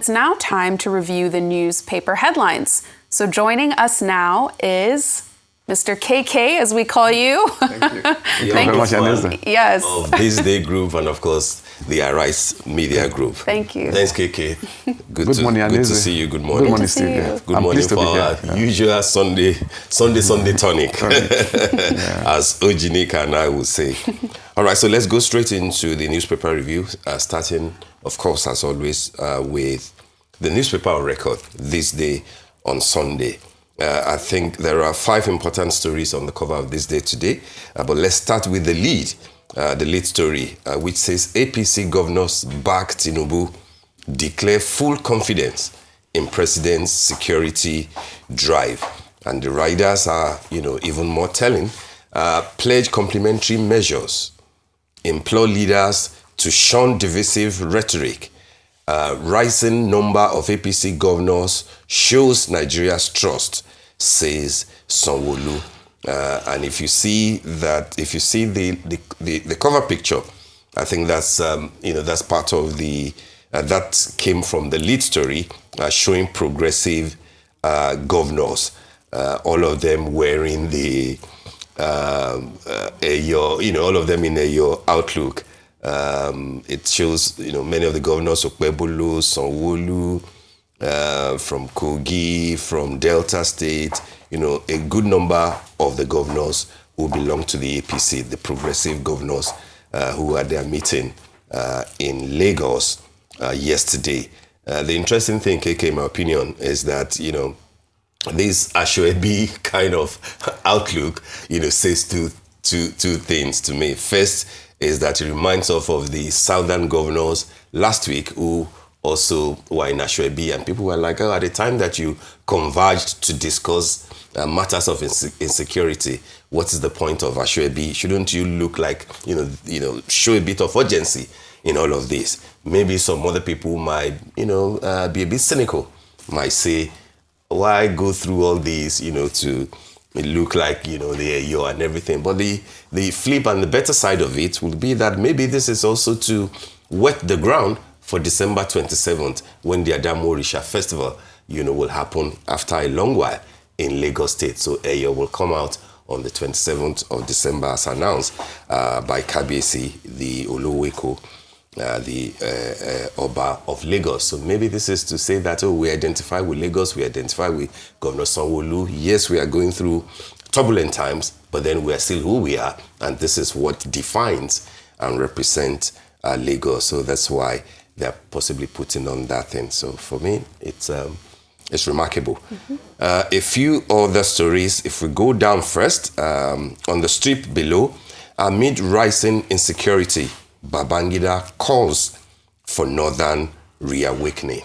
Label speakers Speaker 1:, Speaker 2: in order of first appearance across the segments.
Speaker 1: It's now time to review the newspaper headlines. So joining us now is Mr. KK, as we call you.
Speaker 2: Thank you.
Speaker 1: Thank you very much. Yes.
Speaker 2: Of This Day Group and, of course, the Arise Media Group.
Speaker 1: Thank you.
Speaker 2: Thanks, KK.
Speaker 3: Good morning,
Speaker 2: Good to see you. Good morning.
Speaker 3: Good morning,
Speaker 1: see
Speaker 3: Steve.
Speaker 1: you.
Speaker 3: Yeah.
Speaker 2: Good morning for our usual Sunday tonic, as Ojinika and I would say. All right, so let's go straight into the newspaper review, starting, of course, as always, with the newspaper on record this day on Sunday. I think there are 5 important stories on the cover of This Day today, but let's start with the lead story, which says APC governors back Tinubu, declare full confidence in president's security drive. And the riders are, even more telling, pledge complementary measures, implore leaders to shun divisive rhetoric. Rising number of APC governors shows Nigeria's trust, says Sanwo-Olu. And if you see the cover picture, I think that's that's part of the that came from the lead story, showing progressive governors, all of them wearing the all of them in your outlook. It shows many of the governors, Okpebolo, Sanwo-Olu, from Kogi, from Delta State, a good number of the governors who belong to the APC, the progressive governors who had their meeting in Lagos yesterday. The interesting thing, KK, in my opinion, is that, this Ashwebi kind of outlook, says two things to me. First is that it reminds us of the southern governors last week who also were in Ashwebi, and people were like, at the time that you converged to discuss matters of insecurity, what is the point of Ashwebi? Shouldn't you look like, show a bit of urgency in all of this? Maybe some other people might, be a bit cynical, might say, why go through all these, to look like, the AO and everything. But the flip and the better side of it would be that maybe this is also to wet the ground for December 27th, when the Adamo Orisha Festival, will happen after a long while in Lagos State. So AO will come out on the 27th of December as announced by KBC, the Oloweko, the Oba of Lagos. So maybe this is to say that, we identify with Lagos, we identify with Governor Sanwo-Olu. Yes, we are going through turbulent times, but then we are still who we are, and this is what defines and represents Lagos. So that's why they're possibly putting on that thing. So for me, it's remarkable. Mm-hmm. A few other stories. If we go down first, on the strip below, amid rising insecurity, Babangida calls for northern reawakening.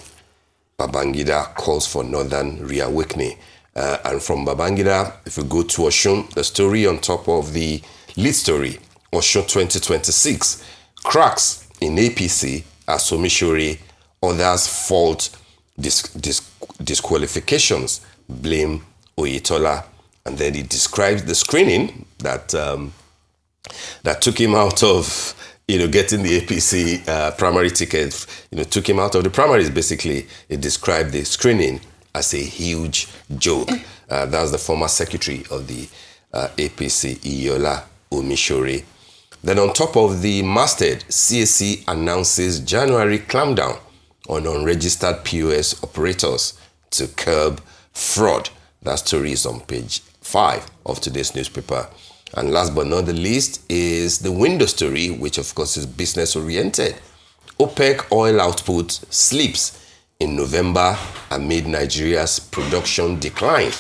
Speaker 2: Babangida calls for northern reawakening. And from Babangida, if we go to Osun, the story on top of the lead story, Osun 2026, cracks in APC as Omishore, others fault disqualifications, blame Oyetola. And then he describes the screening that took him out of getting the APC primary ticket, took him out of the primaries, basically. It described the screening as a huge joke. That's the former secretary of the APC, Iyola Omishore. Then on top of the masthead, CAC announces January clampdown on unregistered POS operators to curb fraud. That story is on page 5 of today's newspaper. And last but not the least is the window story, which of course is business-oriented. OPEC oil output slips in November amid Nigeria's production decline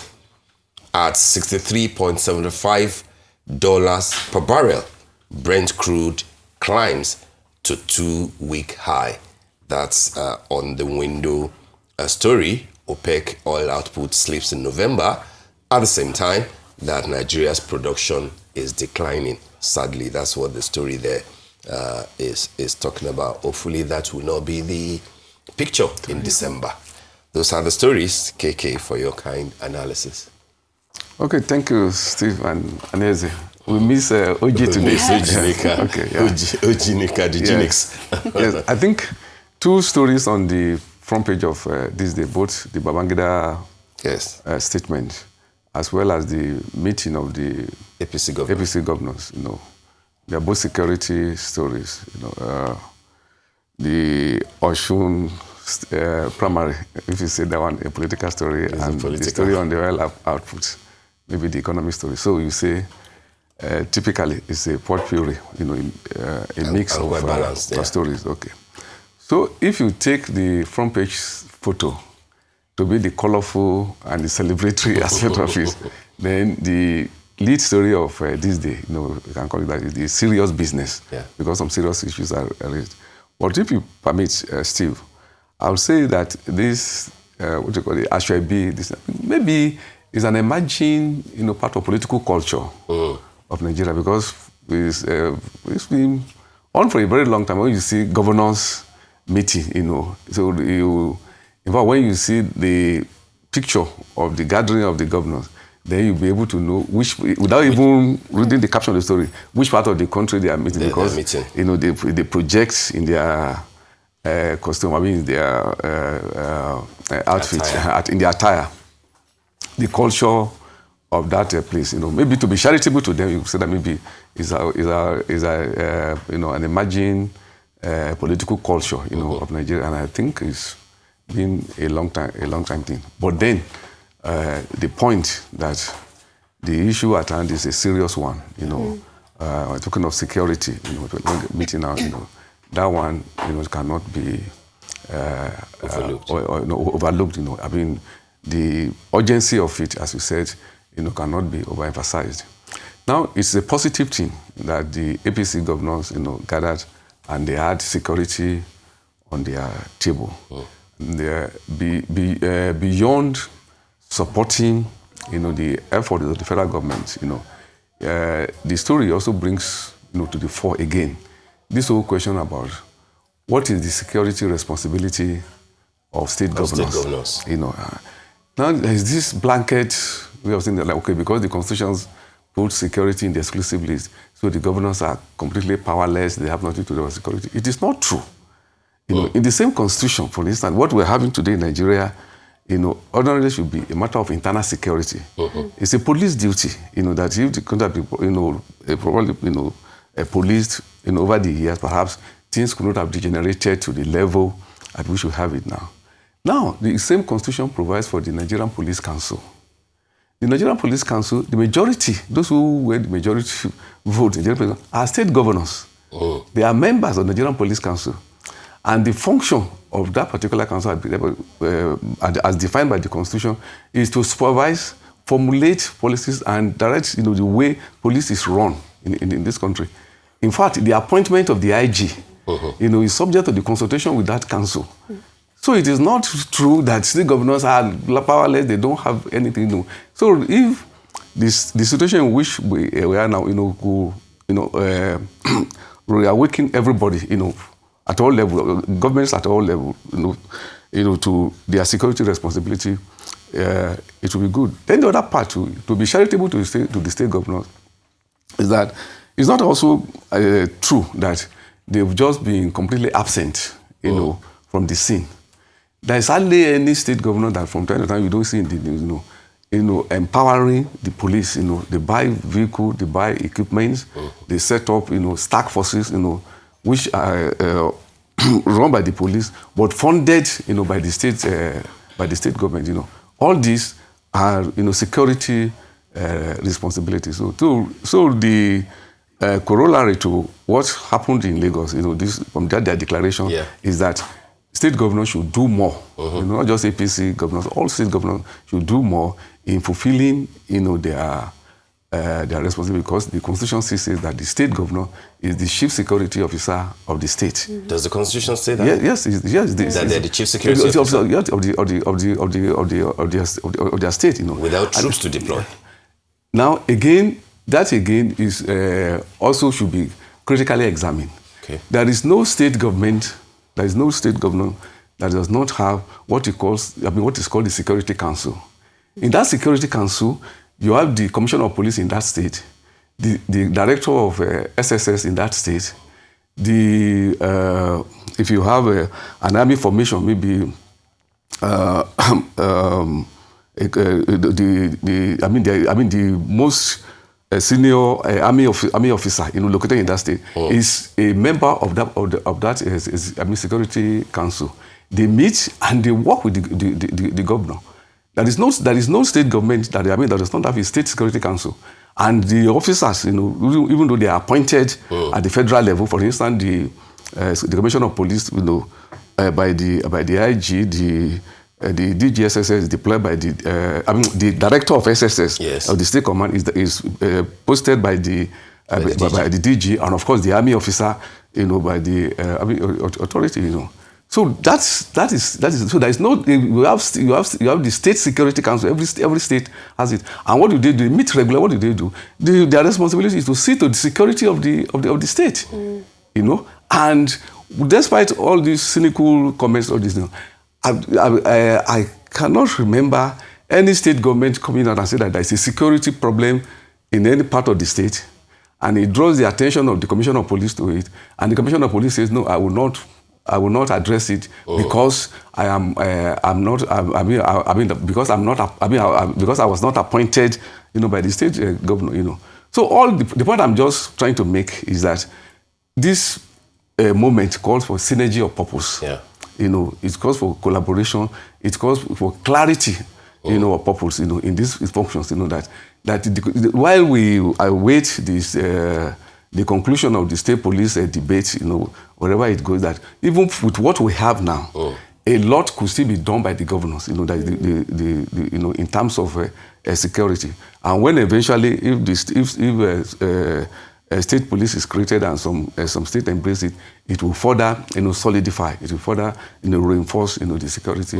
Speaker 2: at $63.75 per barrel. Brent crude climbs to 2-week high. That's on the window story. OPEC oil output slips in November at the same time that Nigeria's production is declining. Sadly, that's what the story there is talking about. Hopefully that will not be the picture in December. Those are the stories, KK, for your kind analysis.
Speaker 3: Okay, thank you, Steve and Aneze. We miss OG today.
Speaker 2: Ojinika.
Speaker 3: Okay, yeah.
Speaker 2: Ojinika, the Genix.
Speaker 3: Yes, I think 2 stories on the front page of this day, both the Babangida
Speaker 2: Yes.
Speaker 3: statement as well as the meeting of the
Speaker 2: APC
Speaker 3: governors, they are both security stories. The Oshun primary, if you say that one, a political story, and the story on the oil output, maybe the economic story. So you say, typically, it's a potpourri, a mix of
Speaker 2: balanced,
Speaker 3: stories. Okay. So if you take the front page photo to be the colorful and the celebratory aspect of it, then the lead story of this day, you can call it that, is the serious business, because some serious issues are raised. But if you permit, Steve, I would say that this, what you call it, Ashwebi, this maybe is an emerging, part of political culture of Nigeria, because it's been on for a very long time. When you see governors meeting, so in fact, when you see the picture of the gathering of the governors, then you'll be able to know without even reading the caption of the story, which part of the country they are meeting, because they project in their costume, in their outfit, in their attire, the culture of that place. Maybe to be charitable to them, you say that maybe is an emerging political culture, of Nigeria, and I think it's been a long time thing. But then the point that the issue at hand is a serious one. We're talking of security. Meeting now. That one, cannot be overlooked. I mean, the urgency of it, as you said, cannot be overemphasized. Now, it's a positive thing that the APC governors, gathered and they had security on their table. They're beyond supporting, the effort of the federal government. The story also brings, to the fore again this whole question about what is the security responsibility of state governors. Now there's this blanket way of saying that, okay, because the constitutions put security in the exclusive list, so the governors are completely powerless, they have nothing to do with security. It is not true. In the same constitution, for instance, what we're having today in Nigeria, ordinarily should be a matter of internal security. It's a police duty, that if the country, probably, policed, over the years, perhaps things could not have degenerated to the level at which we have it now. Now, the same constitution provides for the Nigerian Police Council. The Nigerian Police Council, the majority, those who were the majority vote in the are state governors. They are members of the Nigerian Police Council. And the function of that particular council, as defined by the Constitution, is to supervise, formulate policies, and direct, the way police is run in this country. In fact, the appointment of the IG, is subject to the consultation with that council. So it is not true that state governors are powerless; they don't have anything. So if the situation in which we are now, reawaken everybody, at all levels, governments at all levels, to their security responsibility, it will be good. Then the other part, to be charitable to the state governors, is that it's not also true that they've just been completely absent, from the scene. There is hardly any state governor that from time to time you don't see in the news, empowering the police. They buy vehicles, they buy equipment, they set up, stack forces, which are run by the police, but funded, by the state government. All these are, security responsibilities. So the corollary to what happened in Lagos, this from their declaration, is that state governors should do more. Not just APC governors, all state governors should do more in fulfilling, their responsibility, because the Constitution says that the state governor is the chief security officer of the state.
Speaker 2: Does the Constitution say that?
Speaker 3: Yes.
Speaker 2: That they're the chief security officer
Speaker 3: of their state.
Speaker 2: Without troops to deploy.
Speaker 3: Now again, that is also should be critically examined.
Speaker 2: Okay.
Speaker 3: There is no state government that does not have what is called the Security Council. In that Security Council, you have the Commissioner of Police in that state, the Director of SSS in that state, if you have an army formation, maybe the most senior army officer, located in that state, is a member of that Security Council. They meet and they work with the governor. There is no state government that does not have a state security council, and the officers, even though they are appointed at the federal level, for instance, the Commissioner of Police, by the IG, the DGSSS is deployed by the Director of SSS,
Speaker 2: yes,
Speaker 3: of the State Command is posted by the DG, and of course the Army officer, by the authority, So that is so there is no, you have the State Security Council. Every state has it. And what do they do? They meet regularly. What do? Their responsibility is to see to the security of the state. And despite all these cynical comments, all this, I cannot remember any state government coming out and say that there is a security problem in any part of the state, and it draws the attention of the Commissioner of Police to it, and the Commissioner of Police says, no, I will not address it because because I was not appointed, by the state governor, So the point I'm just trying to make is that this moment calls for synergy of purpose.
Speaker 2: Yeah.
Speaker 3: It calls for collaboration. It calls for clarity, of purpose, in these functions. That while we await this. The conclusion of the state police debate, wherever it goes, that even with what we have now, a lot could still be done by the governors, that in terms of security. And when eventually, if state police is created and some state embrace it, it will further, solidify. It will further, reinforce, the security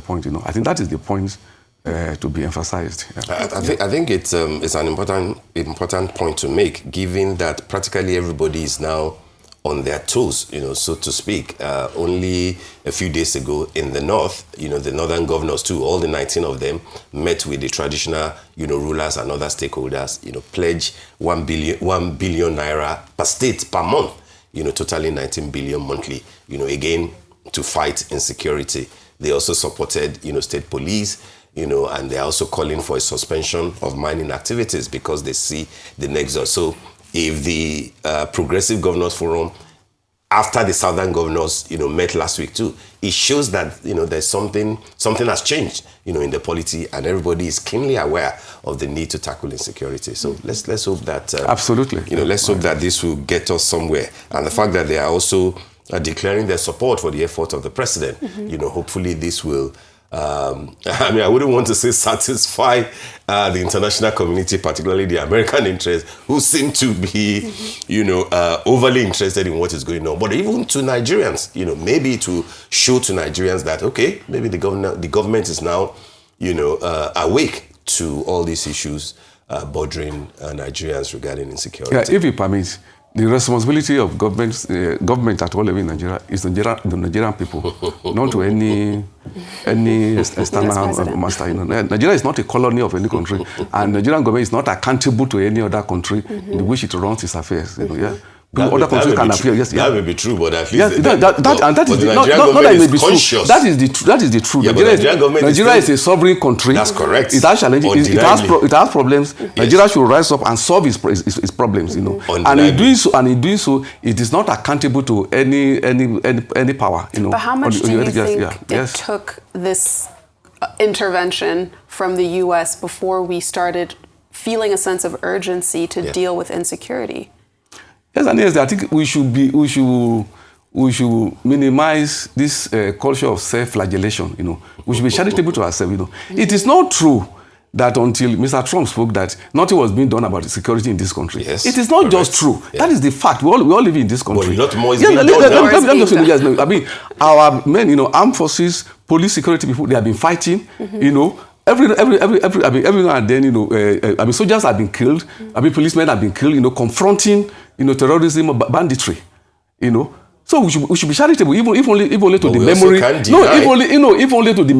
Speaker 3: point. I think that is the point. To be emphasized. Yeah.
Speaker 2: I think it's an important point to make, given that practically everybody is now on their toes, so to speak. Only a few days ago in the north, the northern governors too, all the 19 of them met with the traditional, rulers and other stakeholders, pledge 1 billion naira per state per month, totaling 19 billion monthly, again, to fight insecurity. They also supported, state police, and they're also calling for a suspension of mining activities because they see the nexus. So if the Progressive Governors Forum, after the Southern governors, met last week too, it shows that, there's something has changed, in the polity, and everybody is keenly aware of the need to tackle insecurity. So let's hope that...
Speaker 3: Absolutely.
Speaker 2: Let's hope that this will get us somewhere. And the fact that they are also declaring their support for the effort of the president, hopefully this will... I wouldn't want to say satisfy the international community, particularly the American interests, who seem to be, overly interested in what is going on. But even to Nigerians, maybe to show to Nigerians that, okay, maybe the government is now, awake to all these issues bordering Nigerians regarding insecurity.
Speaker 3: Yeah, if you permit, the responsibility of government at all level in Nigeria is the Nigerian people, not to any external master. Nigeria is not a colony of any country, and Nigerian government is not accountable to any other country in which it runs its affairs. Other countries can appear. Yes,
Speaker 2: that may be true, but at least
Speaker 3: that is the truth. Nigeria is a sovereign country.
Speaker 2: That's correct.
Speaker 3: It has challenges. It has problems. Yes. Nigeria should rise up and solve its problems. And in doing so, it is not accountable to any power.
Speaker 1: But how much do you think it took this intervention from the U.S. before we started feeling a sense of urgency to deal with insecurity?
Speaker 3: Yes, and yes, I think we should minimize this culture of self-flagellation. We should be charitable to ourselves. It is not true that until Mr. Trump spoke that nothing was being done about the security in this country.
Speaker 2: Yes,
Speaker 3: it is not just true. Yeah. That is the fact. We all live in this country.
Speaker 2: But a lot more is being done.
Speaker 3: Our men, armed forces, police security people, they have been fighting. Every now and then, soldiers have been killed. Policemen have been killed. Confronting, terrorism, banditry. So we should be charitable, if only to the
Speaker 2: we
Speaker 3: memory.
Speaker 2: Also can't
Speaker 3: No,
Speaker 2: deny.
Speaker 3: if only to the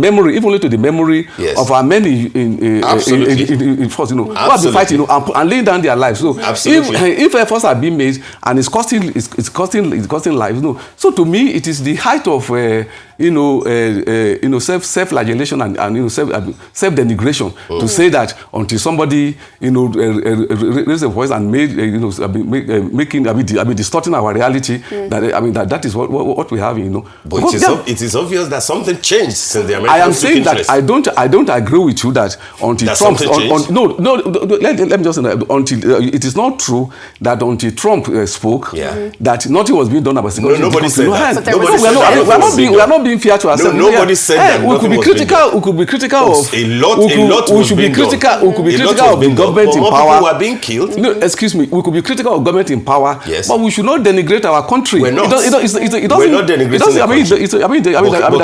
Speaker 3: memory
Speaker 2: Yes.
Speaker 3: of our men in force, who have been fighting, and laying down their lives. So if efforts are being made and it's costing lives, So to me, it is the height of self-flagellation and self-denigration to say that until somebody raised a voice and distorting our reality, that is what we have,
Speaker 2: But it is obvious that something changed since the Americans
Speaker 3: I am saying that
Speaker 2: interest.
Speaker 3: I don't agree with you that until
Speaker 2: that
Speaker 3: Trump let me just say that until it is not true that until Trump spoke that nothing was being done about security.
Speaker 2: No, nobody said that.
Speaker 3: We are not being fair to ourselves.
Speaker 2: Nobody said that.
Speaker 3: We could be critical. We could be critical of
Speaker 2: a lot. We
Speaker 3: should be critical. We could be critical of the government in power.
Speaker 2: People were being killed.
Speaker 3: No, excuse me. We could be critical of government in power.
Speaker 2: Yes.
Speaker 3: But we should not denigrate our country.
Speaker 2: We're not.
Speaker 3: We're
Speaker 2: not denigrating the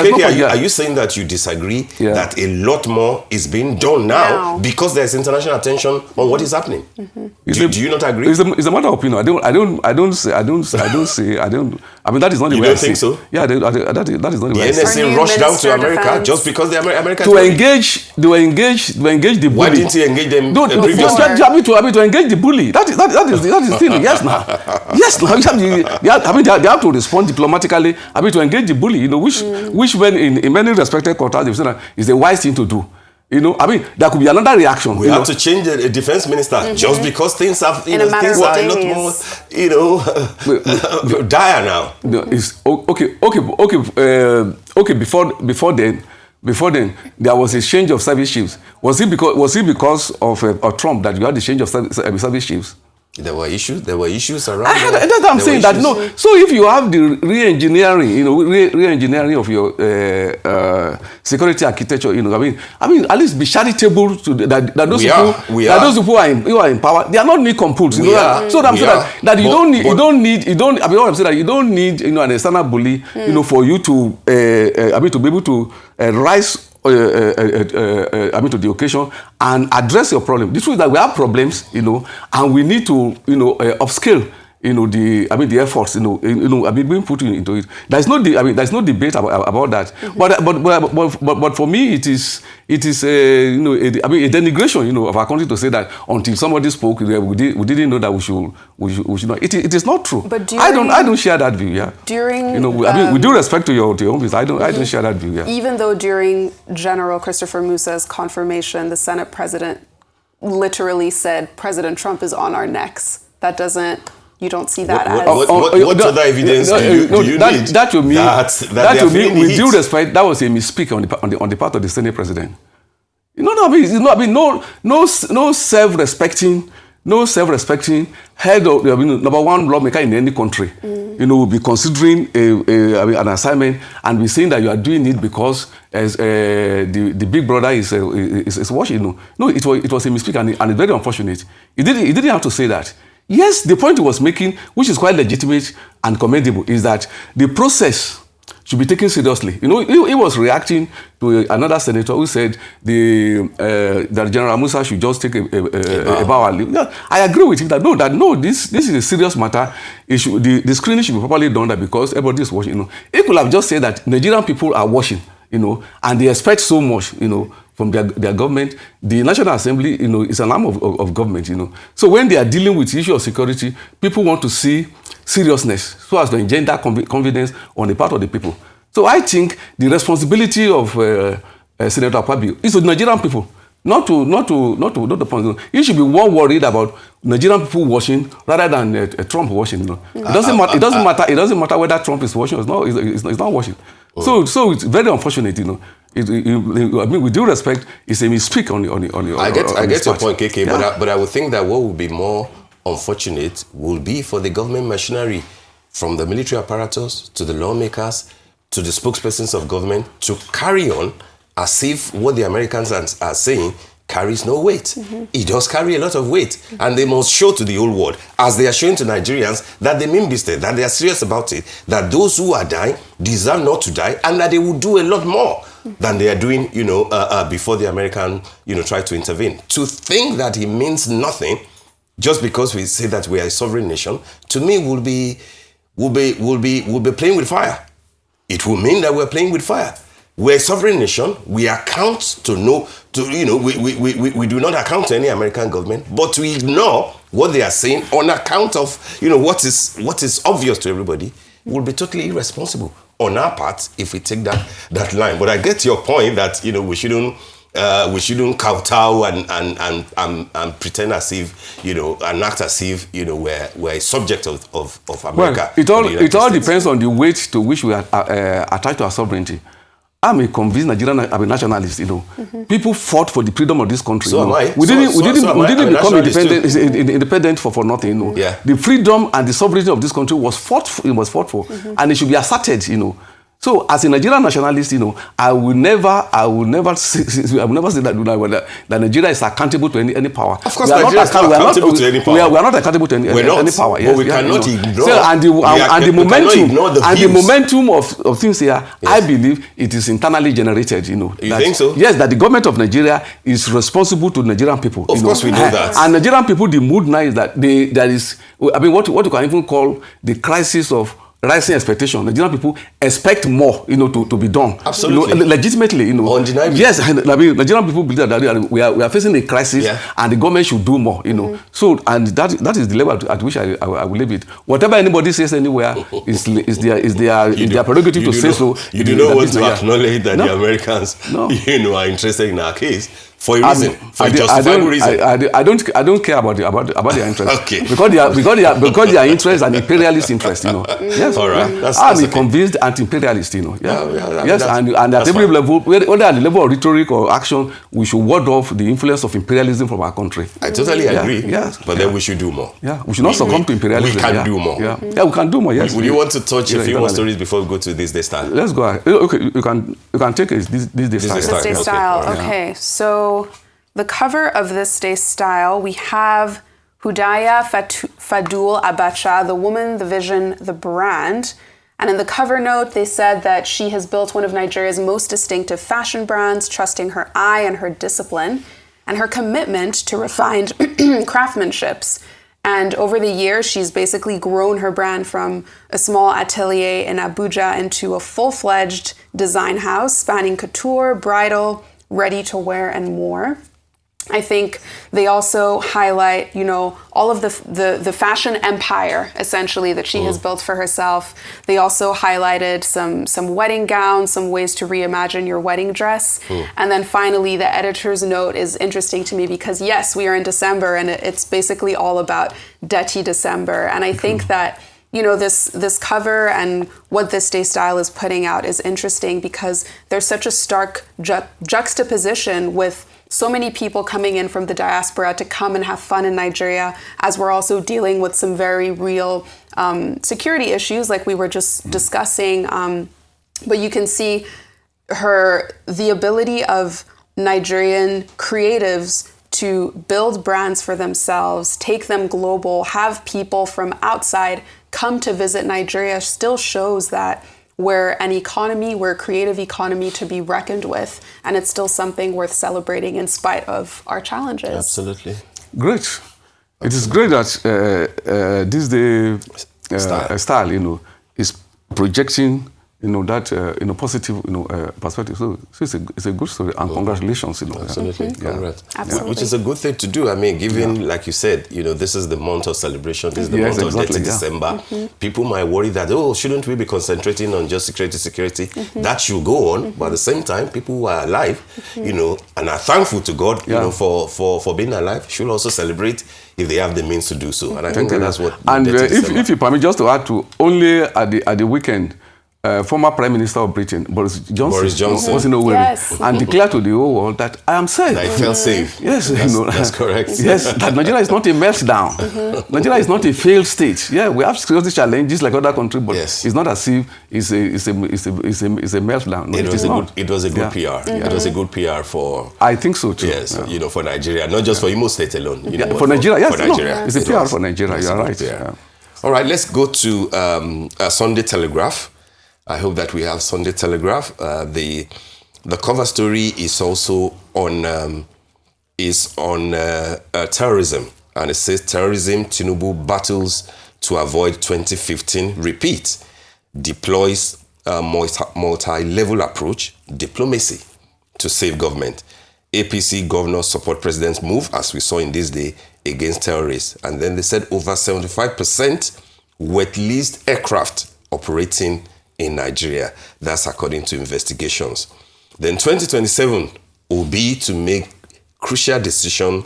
Speaker 2: country. Are you saying that you disagree that a lot more is being done now because there's international attention on what is happening? Do you not agree?
Speaker 3: It's a matter of opinion. I don't say. That is not the way I see.
Speaker 2: You don't think so?
Speaker 3: Yeah, that is not the way I see.
Speaker 2: The NSA rushed down to America just because the Americans
Speaker 3: to engage the bully.
Speaker 2: Why didn't he engage them previously?
Speaker 3: To engage the bully. That is the thing. Yes, now. They have to respond diplomatically. To engage the bully. Which when in many respected quarters they've said that is the wise thing to do. There could be another reaction.
Speaker 2: We have to change the defense minister just because things have, things are a lot more, dire now.
Speaker 3: It's okay. Before then, there was a change of service chiefs. Was it because of Trump that you had the change of service chiefs?
Speaker 2: There were issues around.
Speaker 3: That's what I'm saying. That no. So if you have the re-engineering of your security architecture, at least be charitable to that those people who are in power. They are not nincompoop. So I'm saying that you don't need an external bully, for you to be able to rise. To the occasion and address your problem. The truth is that we have problems, and we need to, upscale, the efforts, being put into it. There's no debate about that. But for me, it is a denigration, of our country to say that until somebody spoke, we didn't know that we should not. It is not true.
Speaker 1: But
Speaker 3: I don't share that view. Yeah.
Speaker 1: During
Speaker 3: with due respect to your own views, I don't share that view. Yeah.
Speaker 1: Even though during General Christopher Musa's confirmation, the Senate president literally said President Trump is on our necks. That doesn't. You don't see that as...
Speaker 2: What other evidence do you need?
Speaker 3: That to me, with due respect, that was a misspeak on the part of the Senate president. No self-respecting head of number one lawmaker in any country, will be considering an assignment and be saying that you are doing it because as the big brother is watching. No, it was a misspeak and it's very unfortunate. He didn't have to say that. Yes, the point he was making, which is quite legitimate and commendable, is that the process should be taken seriously. He was reacting to another senator who said that General Musa should just take a bow and leave. Yeah, I agree with him that this is a serious matter. The screening should be properly done because everybody is watching. He could have just said that Nigerian people are watching, and they expect so much, from their government. The National Assembly, is an arm of government, So when they are dealing with the issue of security, people want to see seriousness so as to engender confidence on the part of the people. So I think the responsibility of Senator Akpabio is to the Nigerian people, not to the point. You should be more worried about Nigerian people watching rather than Trump watching. It doesn't matter whether Trump is watching or not. It's not watching. So it's very unfortunate, with due respect, it's a misspeak on your.
Speaker 2: I get your point, KK. Yeah. But I would think that what would be more unfortunate would be for the government machinery, from the military apparatus to the lawmakers to the spokespersons of government, to carry on as if what the Americans are saying carries no weight. It does carry a lot of weight. And they must show to the whole world, as they are showing to Nigerians, that they mean business, that they are serious about it, that those who are dying deserve not to die, and that they will do a lot more than they are doing, before the American, try to intervene. To think that it means nothing just because we say that we are a sovereign nation, to me, will be we'll be playing with fire. It will mean that we're playing with fire. We're a sovereign nation. We account we do not account to any American government, but we ignore what they are saying on account of, what is obvious to everybody. Will be totally irresponsible on our part if we take that line. But I get your point that, we shouldn't kowtow and pretend as if, and act as if, we're a subject of America.
Speaker 3: Well, it all depends on the weight to which we are attached to our sovereignty. I'm a convinced Nigerian, I'm a nationalist, People fought for the freedom of this country.
Speaker 2: So am I.
Speaker 3: We didn't become independent for nothing,
Speaker 2: Yeah.
Speaker 3: The freedom and the sovereignty of this country was fought for, and it should be asserted, So, as a Nigerian nationalist, I will never say that Nigeria is accountable to any power.
Speaker 2: Of course, Nigeria is not accountable to any power.
Speaker 3: We are not accountable to any power.
Speaker 2: Yes, but we cannot ignore.
Speaker 3: So, the momentum of things here, yes. I believe it is internally generated.
Speaker 2: You think so?
Speaker 3: Yes, that the government of Nigeria is responsible to Nigerian people.
Speaker 2: Of course, we know that.
Speaker 3: And Nigerian people, the mood now is that there is, what you can even call the crisis of rising expectation. Nigerian people expect more, to be done.
Speaker 2: Absolutely.
Speaker 3: Legitimately,
Speaker 2: Undeniably.
Speaker 3: Yes, Nigerian people believe that we are facing a crisis,
Speaker 2: yeah.
Speaker 3: and the government should do more, So, and that is the level at which I will leave it. Whatever anybody says anywhere is their prerogative to say so.
Speaker 2: You do not want to acknowledge that the Americans, are interested in our case. For a reason, for a justifiable reason.
Speaker 3: I don't care about their interest.
Speaker 2: Okay.
Speaker 3: Because their interest and imperialist interest, Yes.
Speaker 2: All right.
Speaker 3: Yeah. I'm a convinced anti-imperialist, Yes, and at every level, whether at the level of rhetoric or action, we should ward off the influence of imperialism from our country.
Speaker 2: I totally agree.
Speaker 3: Yes.
Speaker 2: But then we should do more.
Speaker 3: Yeah. We should not succumb to imperialism.
Speaker 2: We can do more.
Speaker 3: Yeah, we can do more. Yes.
Speaker 2: Would you want to touch a few more stories before we go to this day style?
Speaker 3: Let's go ahead. Okay, you can take this day style.
Speaker 1: This day style. Okay. So the cover of This Day Style, we have Hudaya Fadul Abacha, the woman, the vision, the brand. And in the cover note, they said that she has built one of Nigeria's most distinctive fashion brands, trusting her eye and her discipline and her commitment to refined craftsmanships. And over the years, she's basically grown her brand from a small atelier in Abuja into a full-fledged design house spanning couture, bridal, ready to wear, and more. I think they also highlight, all of the fashion empire, essentially, that she has built for herself. They also highlighted some wedding gowns, some ways to reimagine your wedding dress. And then finally, the editor's note is interesting to me because, yes, we are in December, and it's basically all about Dirty December. And I think that, this cover and what This Day Style is putting out is interesting because there's such a stark juxtaposition with so many people coming in from the diaspora to come and have fun in Nigeria, as we're also dealing with some very real security issues like we were just discussing. But you can see the ability of Nigerian creatives to build brands for themselves, take them global, have people from outside come to visit Nigeria still shows that we're a creative economy to be reckoned with, and it's still something worth celebrating in spite of our challenges.
Speaker 2: Absolutely.
Speaker 3: Great. It is great that This Day style, is projecting, that positive, perspective. So it's a good story, and congratulations,
Speaker 2: Absolutely, congrats.
Speaker 1: Absolutely.
Speaker 2: Which is a good thing to do. I mean, given, like you said, this is the month of celebration. This is the month of Dirty December. People might worry that, shouldn't we be concentrating on just security? That should go on, but at the same time, people who are alive, and are thankful to God, for being alive, should also celebrate if they have the means to do so. And I think that's what.
Speaker 3: And if you permit, just to add to, only at the weekend, former Prime Minister of Britain, Boris Johnson was in Owerri and declared to the whole world that I am safe.
Speaker 2: That he felt safe.
Speaker 3: Yes,
Speaker 2: that's correct.
Speaker 3: Yes, that Nigeria is not a meltdown. Nigeria is not a failed state. Yeah, we have security challenges like other countries, but it's not as if it's a meltdown. No,
Speaker 2: it was a good PR. It was a good PR for.
Speaker 3: I think so too.
Speaker 2: Yes, for Nigeria, not just for Imo State alone.
Speaker 3: For Nigeria, yes,
Speaker 2: for Nigeria.
Speaker 3: It's a PR for Nigeria. You're right.
Speaker 2: Yeah. All right, let's go to Sunday Telegraph. I hope that we have Sunday Telegraph. The cover story is also on terrorism, and it says terrorism. Tinubu battles to avoid 2015 repeat, deploys a multi-level approach, diplomacy, to save government. APC governors support president's move, as we saw in this day, against terrorists. And then they said over 75% wet-leased aircraft operating in Nigeria. That's according to investigations. Then 2027, Obi to make crucial decision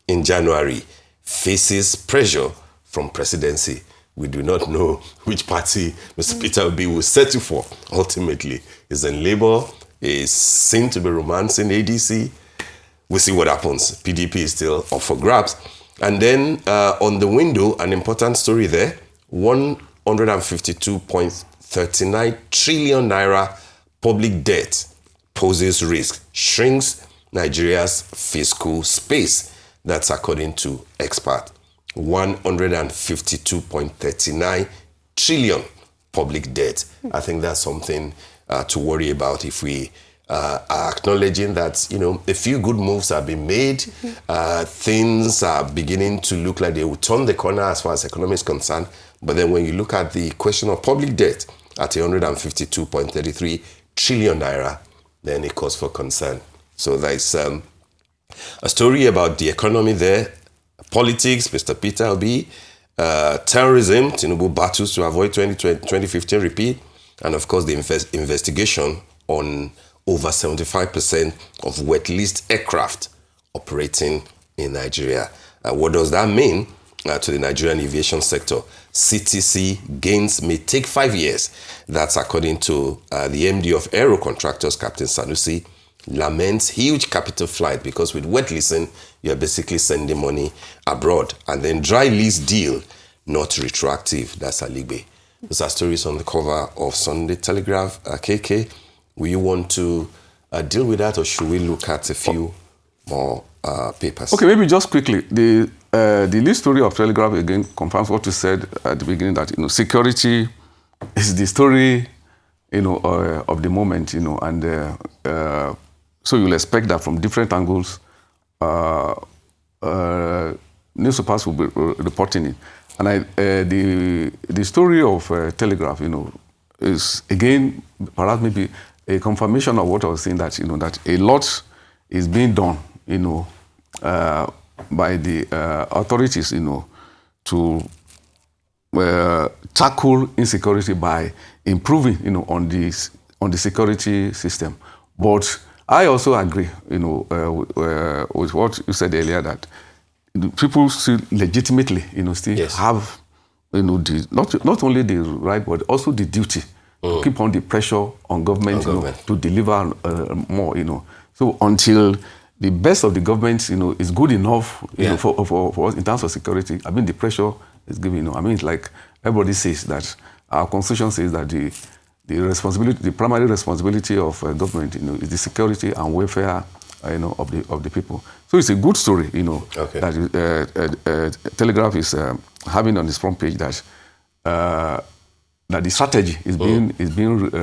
Speaker 2: in January, faces pressure from presidency. We do not know which party Mr. Peter Obi will settle for ultimately. Is in Labour, is seen to be romancing ADC. We'll see what happens. PDP is still up for grabs. And then on the window, an important story there, 152.39 trillion naira public debt poses risk, shrinks Nigeria's fiscal space. That's according to expert. 152.39 trillion public debt. I think that's something to worry about if we are acknowledging that, a few good moves have been made. Things are beginning to look like they will turn the corner as far as economy is concerned. But then when you look at the question of public debt at 152.33 trillion naira, then it calls for concern. So there's a story about the economy there, politics, Mr. Peter Obi, terrorism, Tinubu battles to avoid 2015 repeat, and of course the investigation on over 75% of wet-leased aircraft operating in Nigeria. What does that mean to the Nigerian aviation sector? CTC gains may take 5 years. That's according to the MD of Aero Contractors, Captain Sanusi, laments huge capital flight because with wet leasing, you're basically sending money abroad. And then dry lease deal, not retroactive. That's Aligbe. Those are stories on the cover of Sunday Telegraph. KK, will you want to deal with that, or should we look at a few more papers?
Speaker 3: Okay, maybe just quickly. The lead story of Telegraph again confirms what you said at the beginning, that security is the story of the moment, and so you'll expect that from different angles, newspapers will be reporting it. And the story of Telegraph, is again perhaps maybe a confirmation of what I was saying, that that a lot is being done, by the authorities, to tackle insecurity by improving, on the security system. But I also agree, with what you said earlier, that people still legitimately, still
Speaker 2: Yes.
Speaker 3: have, not only the right, but also the duty to keep on the pressure on government, to deliver more, So until the best of the government, is good enough, for us in terms of security, I mean, the pressure is given, it's like everybody says that our constitution says that the responsibility, the primary responsibility of government, is the security and welfare, of the people. So it's a good story,
Speaker 2: Okay.
Speaker 3: that Telegraph is having on its front page, that that the strategy is being reviewed.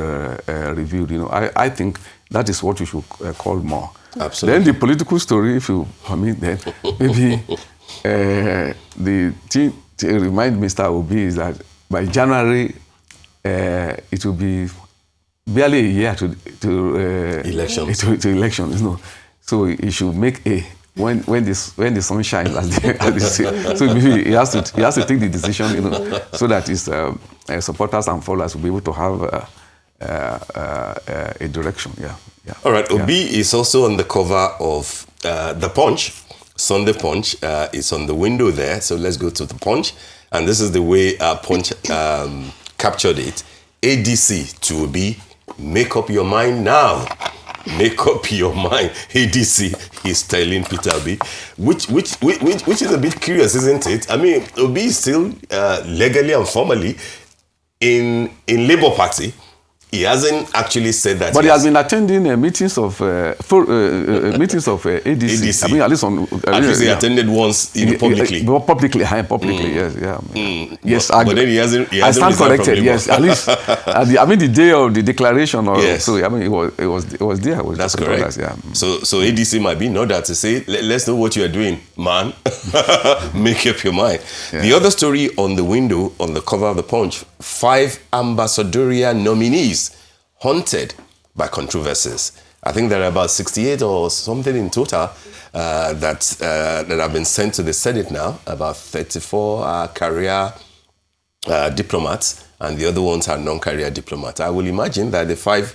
Speaker 3: I think that is what you should call more.
Speaker 2: Absolutely.
Speaker 3: Then the political story, if you permit, then maybe the thing to remind Mr. Obi is that by January, it will be barely a year to
Speaker 2: elections.
Speaker 3: To elections, So he should make when the sun shines, as they say. So maybe he has to take the decision, so that his supporters and followers will be able to have a direction. Yeah.
Speaker 2: All right. Obi is also on the cover of the Punch. Sunday Punch is on the window there. So let's go to the Punch. And this is the way Punch captured it. ADC to Obi, make up your mind now. Make up your mind. ADC is telling Peter Obi, which is a bit curious, isn't it? I mean, Obi is still legally and formally in Labour Party. he hasn't actually said that.
Speaker 3: But he has been attending meetings of ADC.
Speaker 2: ADC.
Speaker 3: I mean, at least on.
Speaker 2: At least he attended once publicly.
Speaker 3: Publicly, yes, yeah. Yes,
Speaker 2: but then he hasn't.
Speaker 3: I stand corrected. Yes, at least. I mean, the day of the declaration, or
Speaker 2: yes.
Speaker 3: So I mean, it was there.
Speaker 2: That's correct.
Speaker 3: Yeah.
Speaker 2: So ADC might be in order to say, let's know what you are doing, man. Make up your mind. Yeah. The other story on the window, on the cover of the Punch: 5 ambassadorial nominees haunted by controversies. I think there are about 68 or something in total that have been sent to the Senate now. About 34 career diplomats, and the other ones are non-career diplomats. I will imagine that the 5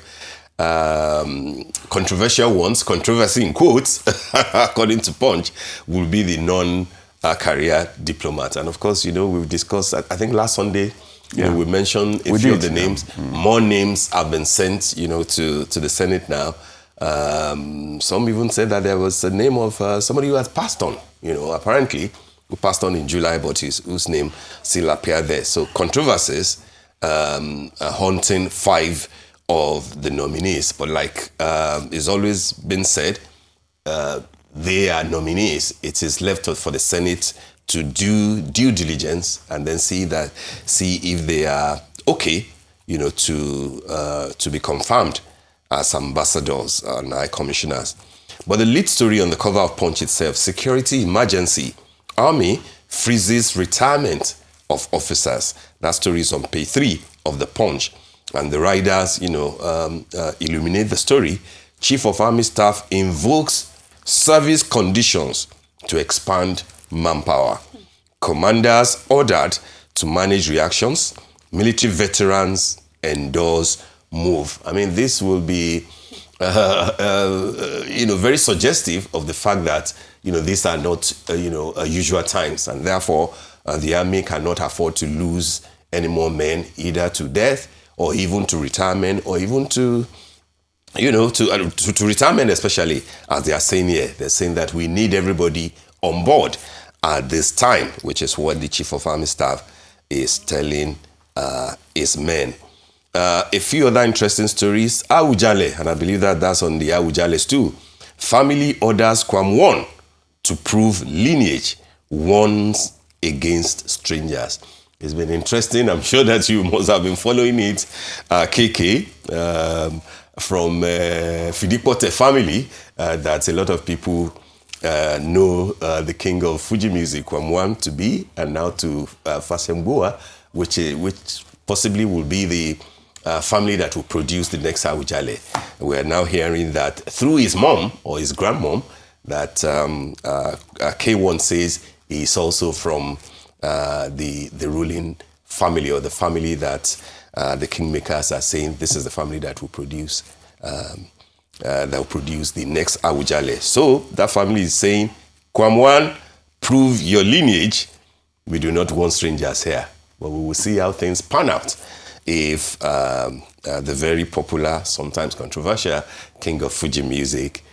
Speaker 2: controversial ones, controversy in quotes, according to Punch, will be the non-career diplomats. And of course, we've discussed, I think last Sunday, we mentioned a few of the names. More names have been sent, to the Senate now. Some even said that there was a name of somebody who has passed on, apparently, who passed on in July, but whose name still appeared there. So controversies haunting 5 of the nominees. But like it's always been said, they are nominees. It is left for the Senate to do due diligence and then see if they are okay, to be confirmed as ambassadors and high commissioners. But the lead story on the cover of Punch itself: security emergency, Army freezes retirement of officers. That story is on page 3 of the Punch, and the writers, illuminate the story. Chief of Army Staff invokes service conditions to expand manpower. Commanders ordered to manage reactions. Military veterans endorse move. I mean, this will be, very suggestive of the fact that, these are not, usual times, and therefore the Army cannot afford to lose any more men, either to death or even to retirement, or even to retirement, especially, as they are saying here. They're saying that we need everybody on board at this time, which is what the Chief of Army Staff is telling his men. A few other interesting stories. Awujale, and I believe that's on the Awujales too. Family orders Kwam 1 to prove lineage, warns against strangers. It's been interesting. I'm sure that you must have been following it, KK, from Fidipote family, that a lot of people know the king of Fuji music, Kwam 1, to be, and now to Fasembua, which possibly will be the family that will produce the next Awujale. We are now hearing that through his mom, or his grandmom, that K1 says he is also from the ruling family, or the family that the kingmakers are saying this is the family that will produce the next Awujale. So that family is saying, Kwam 1, prove your lineage. We do not want strangers here. But we will see how things pan out if the very popular, sometimes controversial, king of Fuji music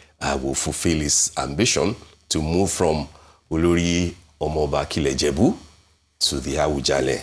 Speaker 2: will fulfill his ambition to move from Olori Omoba Kilejebu to the Awujale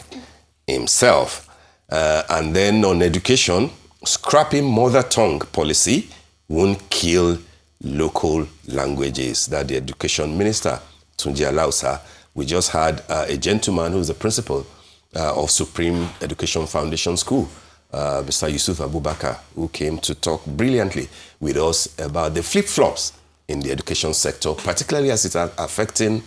Speaker 2: himself. And then on education, scrapping mother tongue policy won't kill local languages. That the education minister, Tunji Alausa. We just had a gentleman who's the principal of Supreme Education Foundation School, Mr. Yusuf Abubakar, who came to talk brilliantly with us about the flip-flops in the education sector, particularly as it's affecting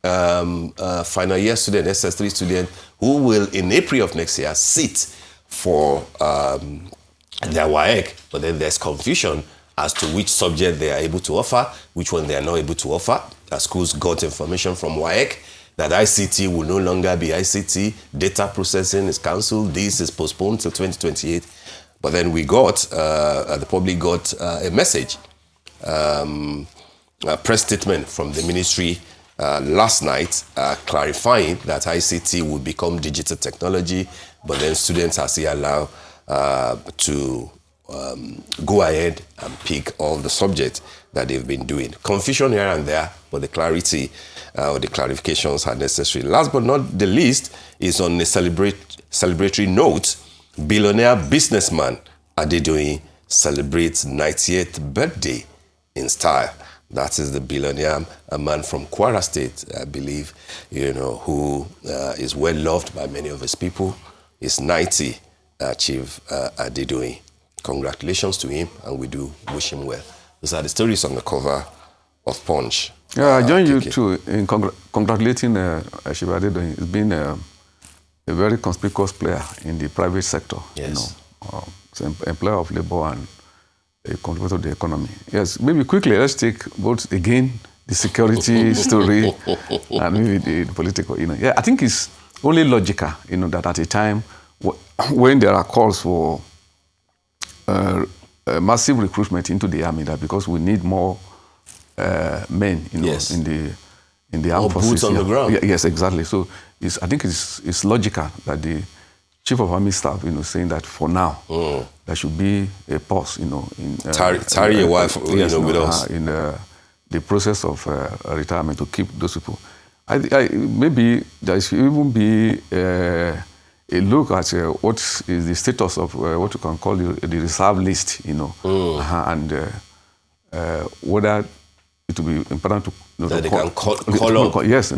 Speaker 2: final year student, SS3 student, who will, in April of next year, sit for their WAEC, but then there's confusion as to which subject they are able to offer, which one they are not able to offer. Schools got information from WAEC that ICT will no longer be ICT, data processing is cancelled, this is postponed to 2028. But then we got, the public got a message, a press statement from the ministry last night clarifying that ICT will become digital technology, but then students are still allowed to go ahead and pick all the subjects that they've been doing. Confusion here and there, but the clarity or the clarifications are necessary. Last but not the least is on a celebratory note, billionaire businessman Adedoyin celebrates 90th birthday in style. That is the billionaire, a man from Kwara State, I believe, who is well loved by many of his people. He's 90, Chief Adedoyin. Congratulations to him, and we do wish him well. Those are the stories on the cover of Punch.
Speaker 3: Yeah, I join you too in congratulating Chief Adedoyin. He's been a very conspicuous player in the private sector.
Speaker 2: Yes.
Speaker 3: So employer of labor and a contributor to the economy. Yes, maybe quickly, let's take both, again, the security story and maybe the political. Yeah, I think it's only logical, that at a time when there are calls for massive recruitment into the army, that because we need more men,
Speaker 2: yes,
Speaker 3: in the armed forces.
Speaker 2: Boots on the ground.
Speaker 3: Yes, exactly. So I think it's logical that the Chief of Army Staff, saying that for now there should be a pause,
Speaker 2: tarry a while, with us
Speaker 3: in the process of retirement to keep those people. Maybe there should even be a look at what is the status of what you can call the reserve list, and whether it will be important to
Speaker 2: that they can call up.
Speaker 3: Yes,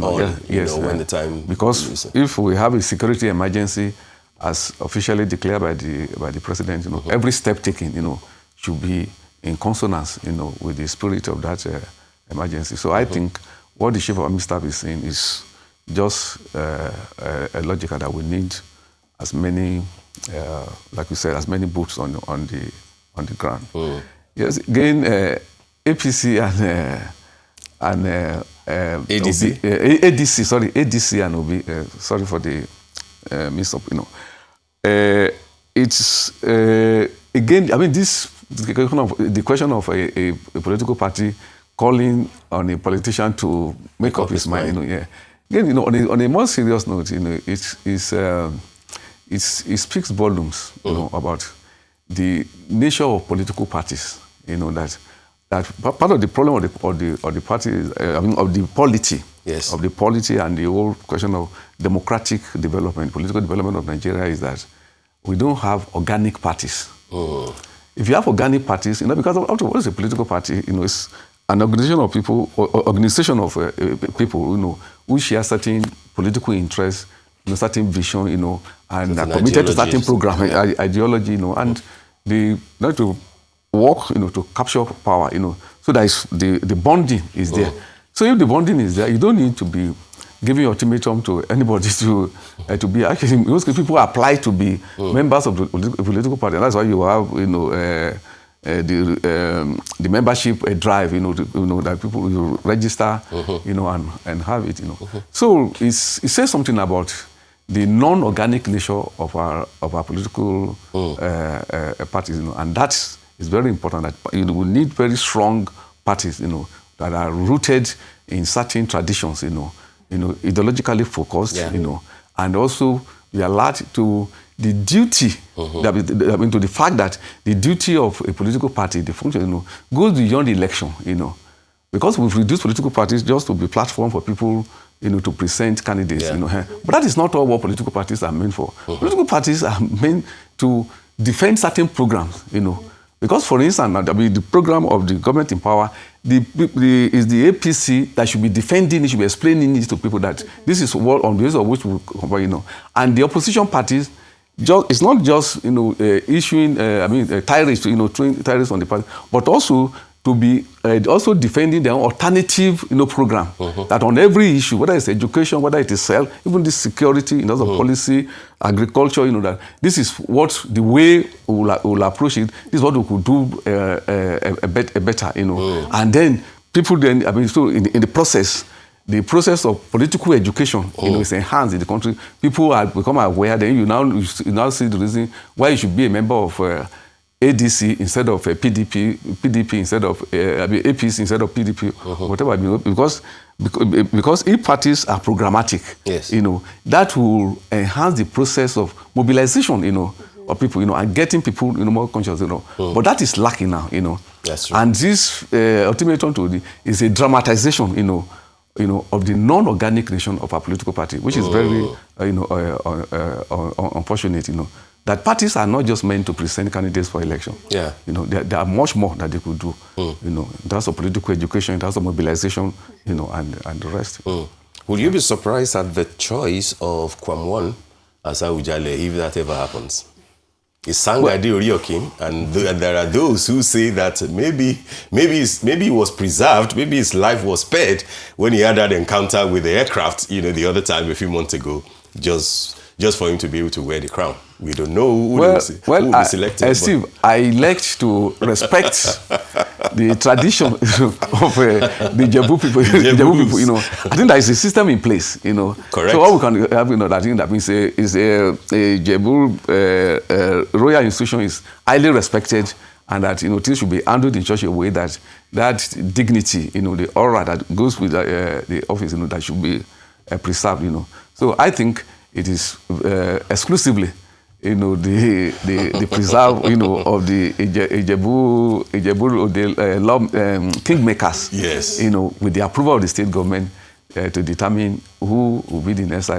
Speaker 2: yes, when the time.
Speaker 3: Because if we have a security emergency, as officially declared by the president, every step taken, should be in consonance, with the spirit of that emergency. So I think what the Chief of Army Staff is saying is just a logical that we need as many, like you said, as many boots on the ground. Yes, again, APC and
Speaker 2: ADC,
Speaker 3: ADC, sorry, ADC and OB. Sorry for the mix up, it's again, I mean, the question of a political party calling on a politician to make up his mind, yeah. Again, on a more serious note, it speaks volumes, about the nature of political parties. That part of the problem of the party is, of the polity.
Speaker 2: Yes.
Speaker 3: Of the polity and the whole question of democratic development, political development of Nigeria is that we don't have organic parties. If you have organic parties, because after what is a political party? It's an organization of people, people, who share certain political interests, certain vision, and are committed to certain program, ideology, and they like to work, to capture power, so that is the bonding is there. So if the bonding is there, you don't need to be giving ultimatum to anybody to be. Actually, most people apply to be members of the political party. And that's why you have, the membership drive, that people will register, and have it, So it says something about the non-organic nature of our political parties, and that is very important. That we need very strong parties, that are rooted in certain traditions, ideologically focused, and also we are allowed to the duty, to the fact that the duty of a political party, the function, goes beyond election, because we've reduced political parties just to be platform for people, to present candidates, But that is not all what political parties are meant for. Political parties are meant to defend certain programs, Because, for instance, the program of the government in power is the APC that should be defending it, should be explaining it to people that this is what on the basis of which we compare, And the opposition parties, it's not just issuing tirades, tirades on the party, but also to be also defending their own alternative program that on every issue, whether it's education, whether it is health, even this security in terms of policy, agriculture, that this is what the way we'll approach it. This is what we could do better, and then people so in the process. The process of political education, is enhanced in the country. People have become aware. Then you now see the reason why you should be a member of ADC instead of PDP instead of APC instead of PDP, whatever. Because if parties are programmatic,
Speaker 2: yes,
Speaker 3: that will enhance the process of mobilization, of people, and getting people, more conscious, But that is lacking now,
Speaker 2: That's true.
Speaker 3: And this ultimatum is a dramatization, of the non-organic nation of our political party, which is very, unfortunate, that parties are not just meant to present candidates for election.
Speaker 2: Yeah.
Speaker 3: There are much more that they could do, in terms of political education, in terms of mobilization, and the rest.
Speaker 2: Will you be surprised at the choice of Kwamwon as Awujale if that ever happens? It's Sangade Oriokim, and there are those who say that maybe he was preserved, maybe his life was spared when he had that encounter with the aircraft, the other time a few months ago, just for him to be able to wear the crown. We don't know who will be selected.
Speaker 3: Steve, I like to respect the tradition of the Jebu people. I think there is a system in place.
Speaker 2: Correct.
Speaker 3: So what we can have, I think that means is a Jebu royal institution is highly respected, and that things should be handled in such a way that dignity, the aura that goes with the office, that should be preserved. So I think it is exclusively, the preserve, of the Ijebu kingmakers.
Speaker 2: Yes.
Speaker 3: With the approval of the state government to determine who will be the next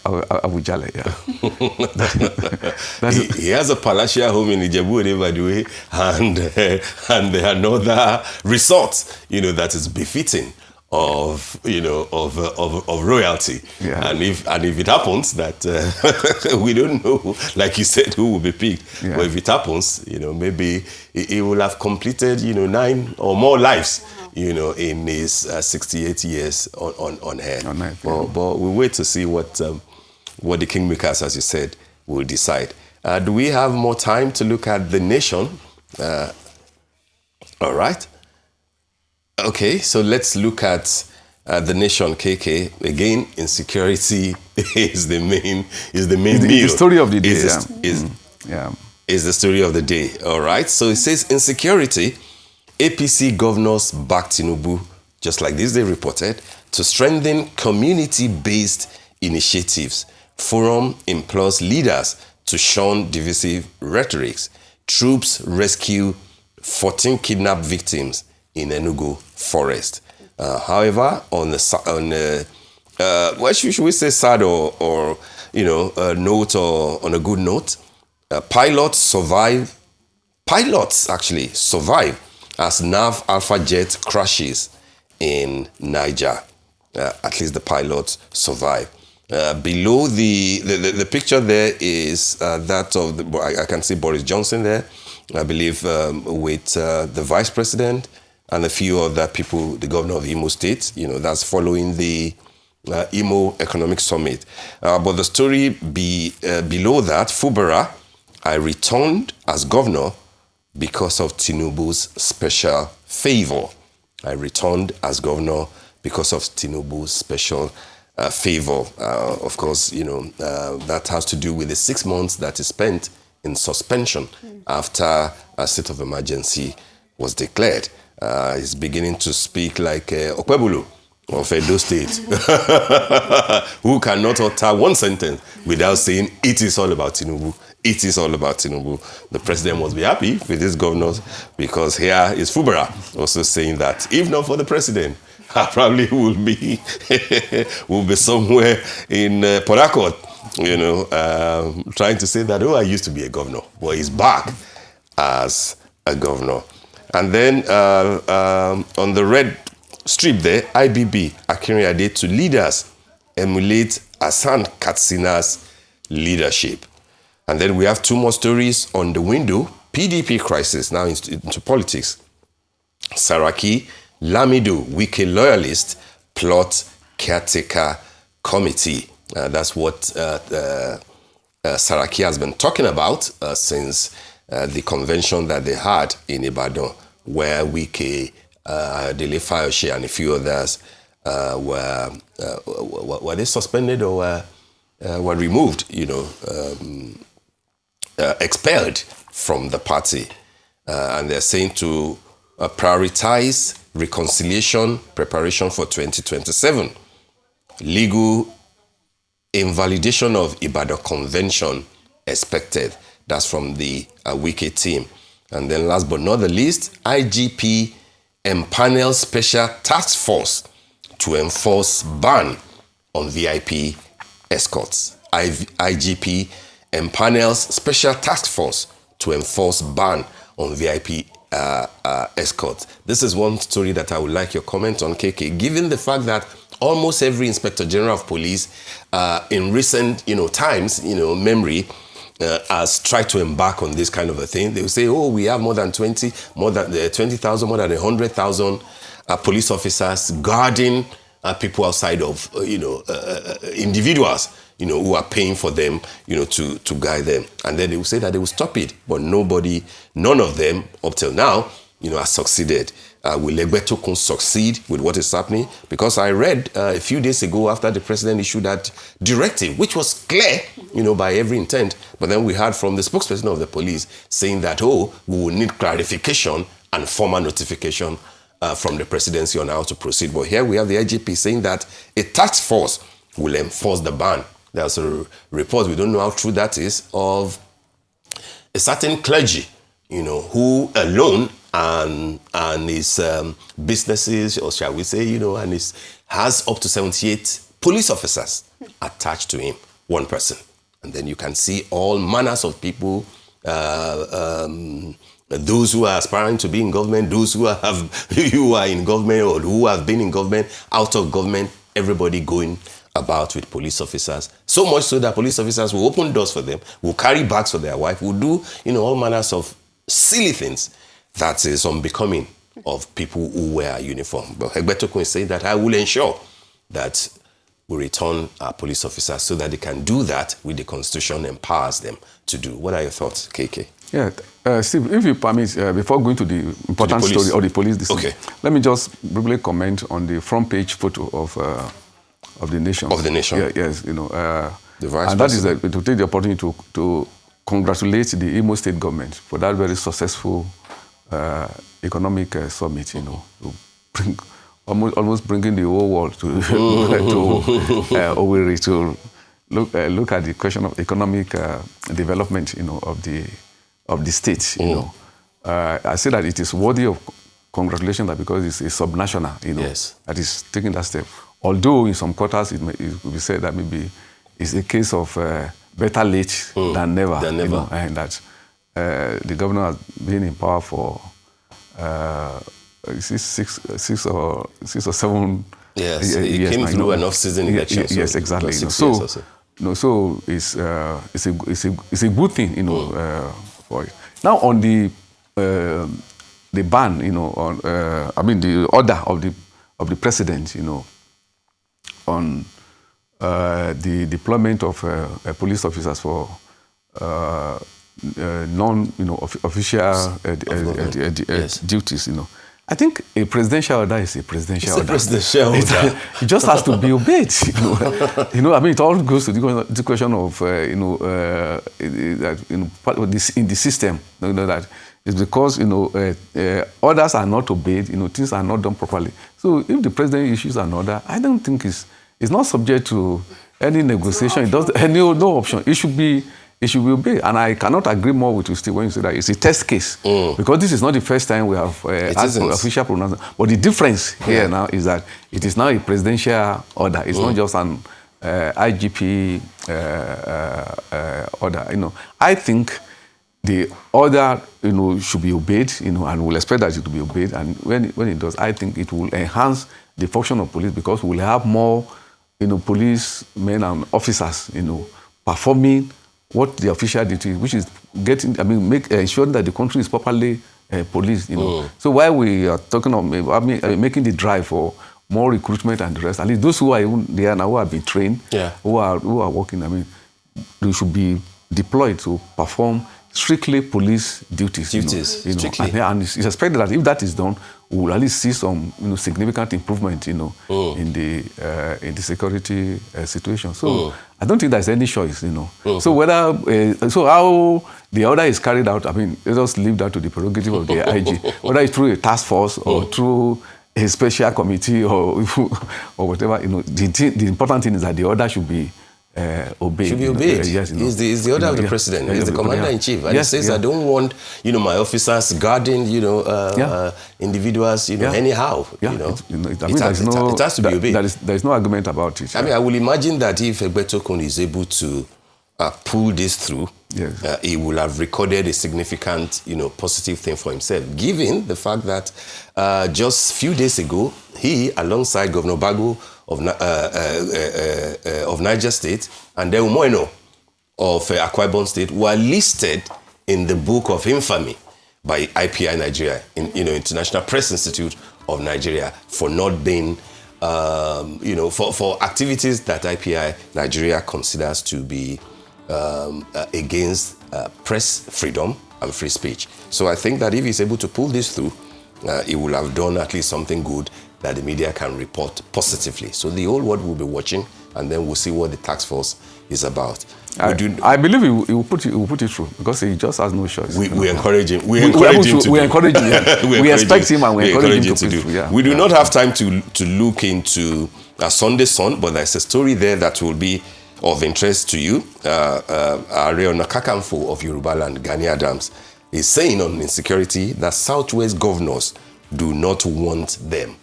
Speaker 3: Awujale. Yeah.
Speaker 2: He has a palatial home in Ijebu, by the way, and another resort, that is befitting of royalty.
Speaker 3: Yeah.
Speaker 2: And if it happens that we don't know, like you said, who will be picked.
Speaker 3: Yeah.
Speaker 2: But if it happens, maybe he will have completed 9 or more lives, in his 68 years on hand. But we'll wait to see what the kingmakers, as you said, will decide. Do we have more time to look at the nation? All right. Okay, so let's look at the nation, KK. Again, insecurity is the main meal.
Speaker 3: The story of the day.
Speaker 2: Is the story of the day. All right. So it says insecurity. APC governors back Tinubu, just like this they reported, to strengthen community-based initiatives. Forum implores leaders to shun divisive rhetorics. Troops rescue 14 kidnapped victims in Enugu forest. However, should we say sad or note, or on a good note, pilots actually survive as NAV Alpha jet crashes in Niger. At least the pilots survive. Below the picture there is that of I can see Boris Johnson there, I believe, with the vice president and a few other people, the governor of Imo State, that's following the Imo Economic Summit. But the story below that, Fubara, I returned as governor because of Tinubu's special favor. I returned as governor because of Tinubu's special favor. Of course, that has to do with the 6 months that is spent in suspension after a state of emergency was declared. He's beginning to speak like Okpebulu of Edo State, who cannot utter one sentence without saying, it is all about Tinubu. It is all about Tinubu. The president must be happy with his governors, because here is Fubara also saying that if not for the president, I probably will be somewhere in Port Harcourt, trying to say that, I used to be a governor. Well, he's back as a governor. And then on the red strip there, IBB, Akinriyade, to leaders emulate Hassan Katsina's leadership. And then we have 2 more stories on the window. PDP crisis, now into politics. Saraki, Lamido, Wike loyalist, plot caretaker committee. That's what Saraki has been talking about since the convention that they had in Ibadan, where Wike, Dele Fayose, and a few others were they suspended or were removed, expelled from the party. And they're saying to prioritize reconciliation, preparation for 2027. Legal invalidation of Ibadan Convention expected. That's from the Wike team. And then last but not the least, IGP empanel special task force to enforce ban on VIP escorts. IGP empanels special task force to enforce ban on VIP escorts. This is one story that I would like your comment on, KK. Given the fact that almost every Inspector General of Police in recent times, memory, has tried to embark on this kind of a thing. They will say, oh, we have more than 20,000, more than 100,000 police officers guarding people outside of, individuals, who are paying for them, to guide them. And then they will say that they will stop it. But none of them, up till now, has succeeded. Will Egbetokun succeed with what is happening? Because I read a few days ago after the president issued that directive, which was clear, by every intent. But then we heard from the spokesperson of the police saying that, we will need clarification and formal notification from the presidency on how to proceed. But here we have the IGP saying that a task force will enforce the ban. There's a report, we don't know how true that is, of a certain clergy, who alone and his businesses, or shall we say, and has up to 78 police officers attached to him, one person. And then you can see all manners of people, those who are aspiring to be in government, those who are in government or who have been in government, out of government, everybody going about with police officers. So much so that police officers will open doors for them, will carry bags for their wife, will do, all manners of silly things that is unbecoming of people who wear a uniform. But Egbetokun is saying that I will ensure that we return our police officers so that they can do that with the Constitution empowers them to do. What are your thoughts, KK?
Speaker 3: Yeah, Steve, if you permit, before going to the important story of the police decision, let me just briefly comment on the front page photo of the nation.
Speaker 2: Of the nation?
Speaker 3: Yeah, yes,
Speaker 2: the vice
Speaker 3: and
Speaker 2: president.
Speaker 3: That is to take the opportunity to congratulate the Imo State government for that very successful economic summit, to bring almost bringing the whole world to Owerri to look at the question of economic development, of the state. I say that it is worthy of congratulations because it's a subnational, that is taking that step. Although in some quarters it will be said that maybe it's a case of better late than never. And that the governor has been in power for 6 or 7
Speaker 2: years.
Speaker 3: He
Speaker 2: came through an off-season election.
Speaker 3: Yes, exactly. So it's a good thing, for it. Now on the ban, the order of the president, on the deployment of police officers for official duties, I think a presidential order is a presidential order.
Speaker 2: It's a presidential order.
Speaker 3: It just has to be obeyed. It all goes to the question of in the system. That it's because orders are not obeyed. Things are not done properly. So if the president issues an order, I don't think it's not subject to any negotiation. It does no option. It should be obeyed. And I cannot agree more with you, Steve, when you say that it's a test case. Because this is not the first time we have asked for official pronouncement. But the difference here now is that it is now a presidential order. It's not just an IGP order. I think the order, should be obeyed, and we'll expect that it will be obeyed. And when it does, I think it will enhance the function of police because we'll have more, policemen and officers, performing what the official duty is, which is ensuring that the country is properly policed. So while we are talking of making the drive for more recruitment and the rest, at least those who are even there now, who have been trained, who are working, they should be deployed to perform strictly police duties.
Speaker 2: Strictly.
Speaker 3: And it's expected that if that is done, we will at least see some significant improvement in the security situation. So I don't think there's any choice. So whether so how the order is carried out, let us leave that to the prerogative of the IG. Whether it's through a task force or through a special committee or whatever, the important thing is that the order should be obeyed.
Speaker 2: Should be obeyed.
Speaker 3: Yes,
Speaker 2: It's the order of the president. He's the commander-in-chief. And he says, I don't want, my officers guarding, individuals, anyhow. It has to be obeyed.
Speaker 3: There is no argument about it.
Speaker 2: I will imagine that if Egbetokun is able to pull this through,
Speaker 3: yes.
Speaker 2: he will have recorded a significant, positive thing for himself, given the fact that just a few days ago, he, alongside Governor Bago of Niger State and then Umoino of Akwa Ibom State were listed in the book of infamy by IPI Nigeria, International Press Institute of Nigeria, for not being, for activities that IPI Nigeria considers to be against press freedom and free speech. So I think that if he's able to pull this through, he will have done at least something good that the media can report positively. So the whole world will be watching, and then we'll see what the task force is about.
Speaker 3: I believe he will put it through, because he just has no choice.
Speaker 2: We encourage him. We encourage him to
Speaker 3: we encourage him. We expect him, and we encourage him to do.
Speaker 2: Yeah. We do not have time to look into a Sunday Sun, but there's a story there that will be of interest to you. Ààrẹ Ọ̀nà Kakanfò of Yoruba Land, Gani Adams, is saying on insecurity that Southwest governors do not want them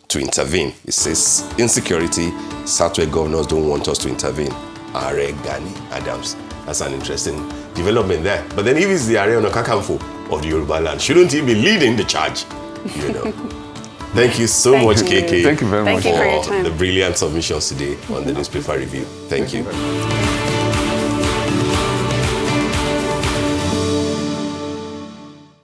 Speaker 2: to intervene. He says, insecurity, Southwest governors don't want us to intervene. Ààrẹ Gani Adams. That's an interesting development there. But then if he's the Ààrẹ Ọ̀nà Kakanfò of the Yoruba Land, shouldn't he be leading the charge? Thank you so much, KK.
Speaker 3: Thank you very much
Speaker 1: for your time.
Speaker 2: The brilliant submissions today on the newspaper review. Thank you.